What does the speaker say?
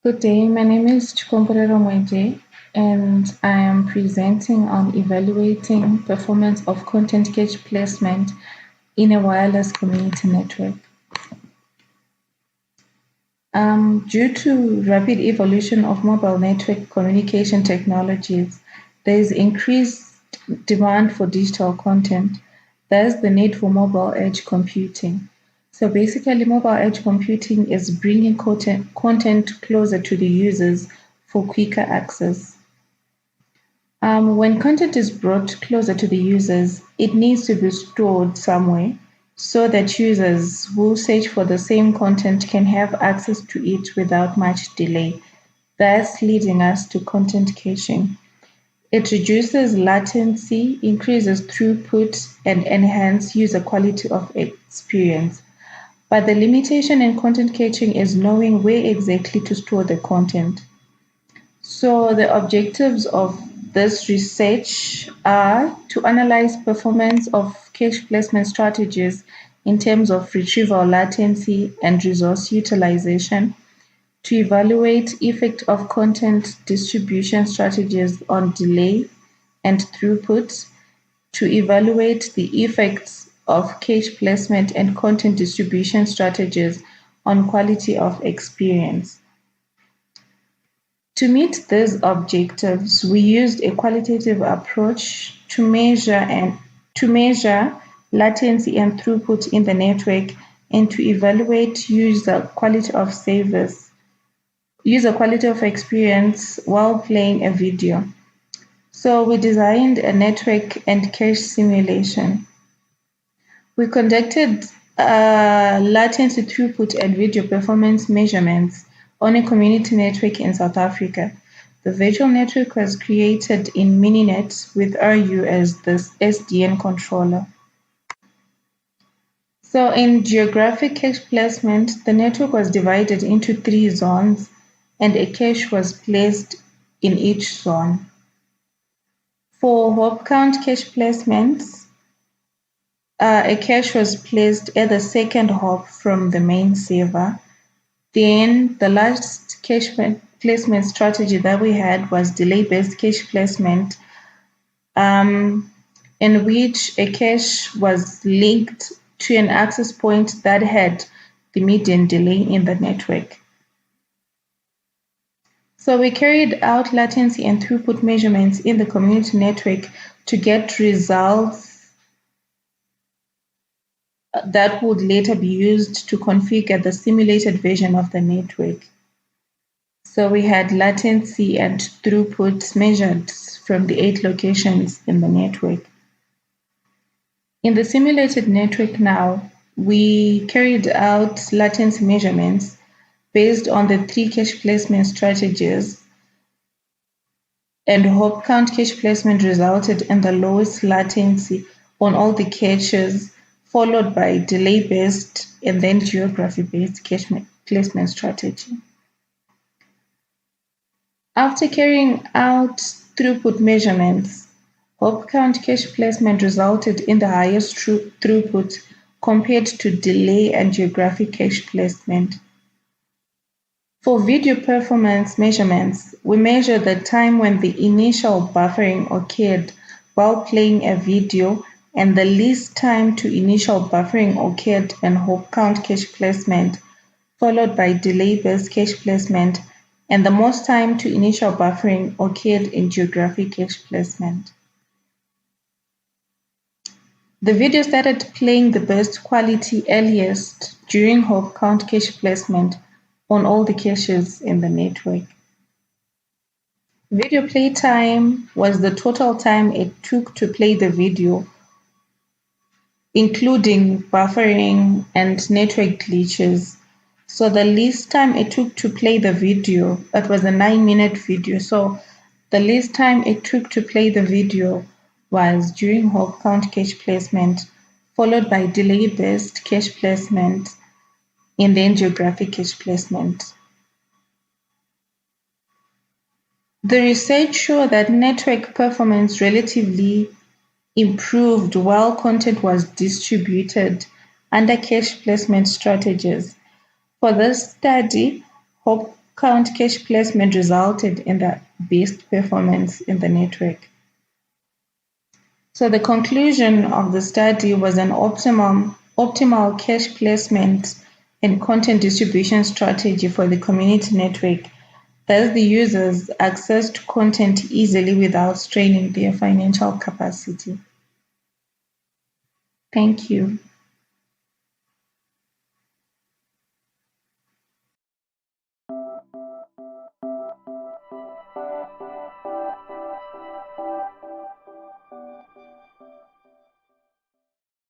Good day, my name is Chikomborero Mwenje, and I am presenting on evaluating performance of content cache placement in a wireless community network. Due to rapid evolution of mobile network communication technologies, there is increased demand for digital content. There's the need for mobile edge computing. So basically, mobile edge computing is bringing content closer to the users for quicker access. When content is brought closer to the users, it needs to be stored somewhere so that users who search for the same content can have access to it without much delay, thus leading us to content caching. It reduces latency, increases throughput, and enhances user quality of experience. But the limitation in content caching is knowing where exactly to store the content. So the objectives of this research are to analyze performance of cache placement strategies in terms of retrieval latency and resource utilization, to evaluate effect of content distribution strategies on delay and throughput, to evaluate the effects of cache placement and content distribution strategies on quality of experience. To meet these objectives, we used a qualitative approach to measure latency and throughput in the network and to evaluate user quality of experience while playing a video. So we designed a network and cache simulation. We conducted latency, throughput, and video performance measurements on a community network in South Africa. The virtual network was created in Mininet with RU as the SDN controller. So in geographic cache placement, the network was divided into 3 zones and a cache was placed in each zone. For hop count cache placements, a cache was placed at the second hop from the main server. Then the last cache placement strategy that we had was delay-based cache placement, in which a cache was linked to an access point that had the median delay in the network. So we carried out latency and throughput measurements in the community network to get results that would later be used to configure the simulated version of the network. So we had latency and throughput measured from the 8 locations in the network. In the simulated network now, we carried out latency measurements based on the 3 cache placement strategies, and hop count cache placement resulted in the lowest latency on all the caches, followed by delay-based and then geography-based cache placement strategy. After carrying out throughput measurements, hop count cache placement resulted in the highest throughput compared to delay and geographic cache placement. For video performance measurements, we measure the time when the initial buffering occurred while playing a video and the least time to initial buffering occurred in hop count cache placement, followed by delay-based cache placement, and the most time to initial buffering occurred in geographic cache placement. The video started playing the best quality earliest during hop count cache placement on all the caches in the network. Video play time was the total time it took to play the video, including buffering and network glitches. So the least time it took to play the video, it was a 9-minute video. So the least time it took to play the video was during hop count cache placement, followed by delay-based cache placement, and then geographic cache placement. The research showed that network performance relatively improved while content was distributed under cache placement strategies. For this study, hop Count cache placement resulted in the best performance in the network. So the conclusion of the study was an optimal cache placement and content distribution strategy for the community network. Thus, the users accessed content easily without straining their financial capacity. Thank you.